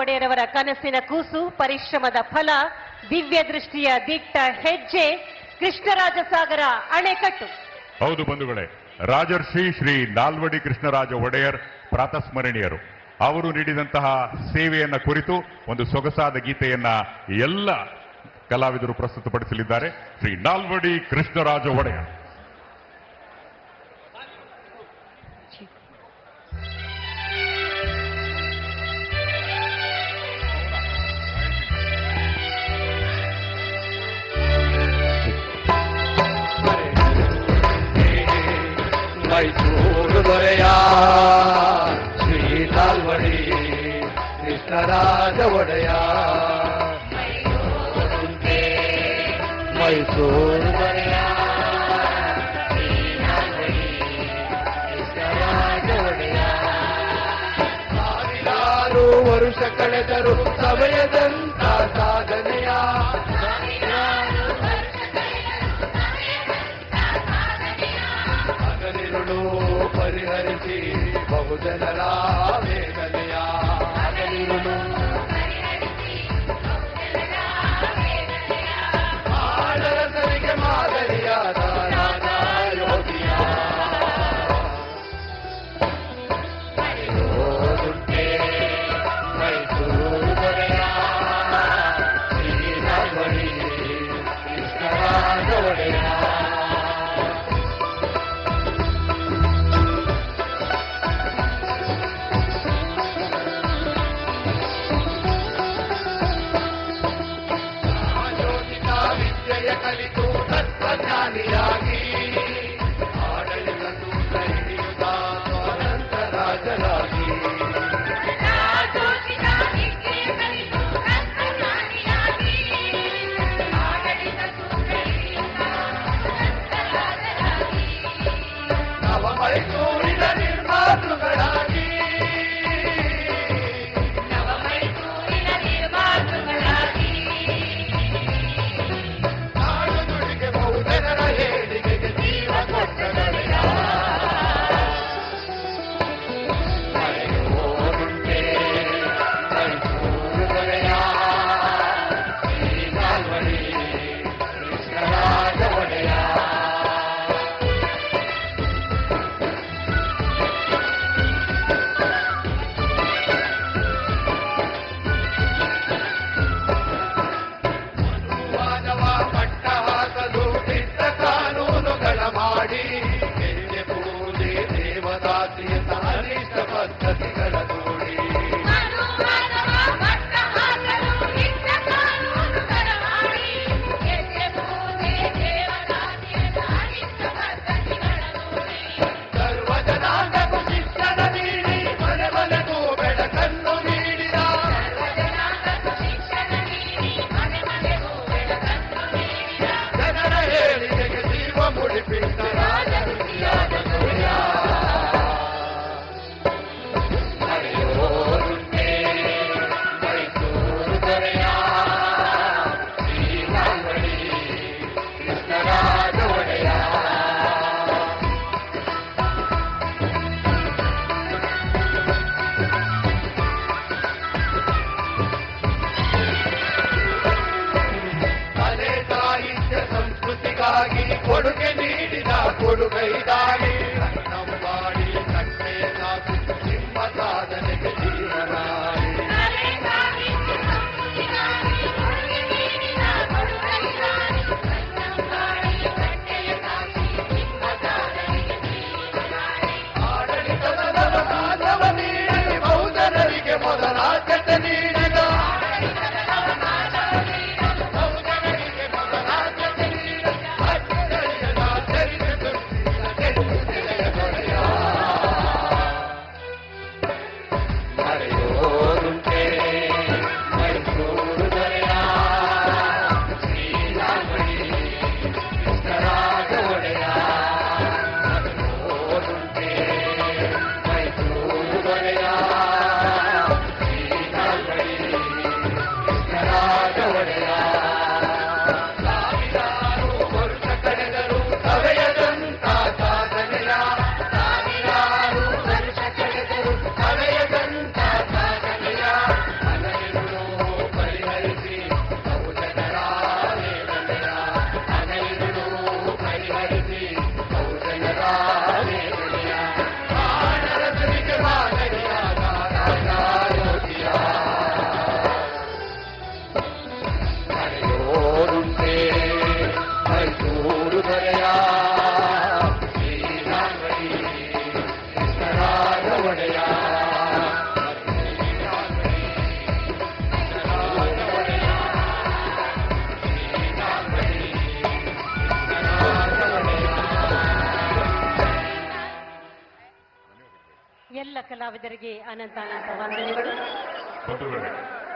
ಒಡೆಯರವರ ಕನಸಿನ ಕೂಸು, ಪರಿಶ್ರಮದ ಫಲ, ದಿವ್ಯ ದೃಷ್ಟಿಯ ದಿಟ್ಟ ಹೆಜ್ಜೆ, ಕೃಷ್ಣರಾಜಸಾಗರ ಅಣೆಕಟ್ಟು. ಹೌದು ಬಂಧುಗಳೇ, ರಾಜರ್ಷಿ ಶ್ರೀ ನಾಲ್ವಡಿ ಕೃಷ್ಣರಾಜ ಒಡೆಯರ್ ಪ್ರಾತಸ್ಮರಣೀಯರು. ಅವರು ನೀಡಿದಂತಹ ಸೇವೆಯನ್ನ ಕುರಿತು ಒಂದು ಸೊಗಸಾದ ಗೀತೆಯನ್ನ ಎಲ್ಲ ಕಲಾವಿದರು ಪ್ರಸ್ತುತಪಡಿಸಲಿದ್ದಾರೆ. ಶ್ರೀ ನಾಲ್ವಡಿ ಕೃಷ್ಣರಾಜ ಒಡೆಯರ್. ಮೈಸೂರು ದೊರೆಯ ಶ್ರೀ ನಾಲ್ವಡಿ ಕೃಷ್ಣರಾಜ ಒಡೆಯ, ಮೈಸೂರು ದೊರೆಯ ಕೃಷ್ಣರಾಜ ಒಡೆಯ. ಸಾವಿರಾರು ವರುಷ ಕಳೆದರು ಸಮಯದಂತ ಸಾಧನೆಯ, ಪರಿಹರಿಸಿ ಬಹುಜನರ ವೇದನೆಯ, ಆಡಳಿತರಿಗೆ ಮಾದರಿಯಾದ ಯೋಗಿಯ, ಮೈಸೂರು ದೊರೆಯ ಶ್ರೀ ನಾಲ್ವಡಿ ಕೃಷ್ಣರಾಜ ಒಡೆಯ. ಕಲಿತು ತತ್ವಜ್ಞಾನಿಯಾಗಿ ಆಡಳಿತ ಸೂತ್ರ ಹಿಡಿಯುತ್ತ ಅನಂತ ರಾಜರಾಗಿ, ನವ ಮೈಸೂರಿನ ನಿರ್ಮಾತೃಗಳಾಗಿ, ಮಾಡಿ ನಿತ್ಯ ಪೂಜೆ ದೇವದಾಸಿಯ ಅನಿಷ್ಟ ಪದ್ಧತಿಗಳ ನೋಡಿ, ಸರ್ವ ಜನಾಂಗಕ್ಕೂ ಶಿಕ್ಷಣ ನೀಡಿ ಮನೆ ಮನೆಗೂ ಬೆಳಕನ್ನು ನೀಡಿದ, ಜನರ ಹೇಳಿಕೆಗೆ ಜೀವ ಮುಡಿಪಿಟ್ಟ ರಾಜಋಷಿಯಾದ ದೊರೆಯ. ಮೈಸೂರು ದೊರೆಯ ಶ್ರೀ ನಾಲ್ವಡಿ ಕೃಷ್ಣರಾಜ ಒಡೆಯ. ಕಲೆ ಸಾಹಿತ್ಯ ಸಂಸ್ಕೃತಿಗಾಗಿ ಕೊಡುಗೆ ನೀಡಿದ ಕೊಡುಗೈದಾರಿ, ಮಾಡಿ ಕಟ್ಟೆ ಸಾಕು ನಿಮ್ಮ ಸಾಧನೆಗೆ ಜೀವನಾಡಿ, ಆಡಳಿತದ ನವಕಾಲವ ನೀಡಿ ಬಹುಜನರಿಗೆ ಮೊದಲಾದ್ಯತೆ ನೀಡಿದ, ಮೈಸೂರು ದೊರೆಯ ಶ್ರೀ ನಾಲ್ವಡಿ ಕೃಷ್ಣರಾಜ ಒಡೆಯ. ಮೈಸೂರು ದೊರೆಯ ಶ್ರೀ ನಾಲ್ವಡಿ ಕಲಾವಿದರಿಗೆ ಅನಂತ ವಂದನೆಗಳು. ಬಂಧುಗಳೇ,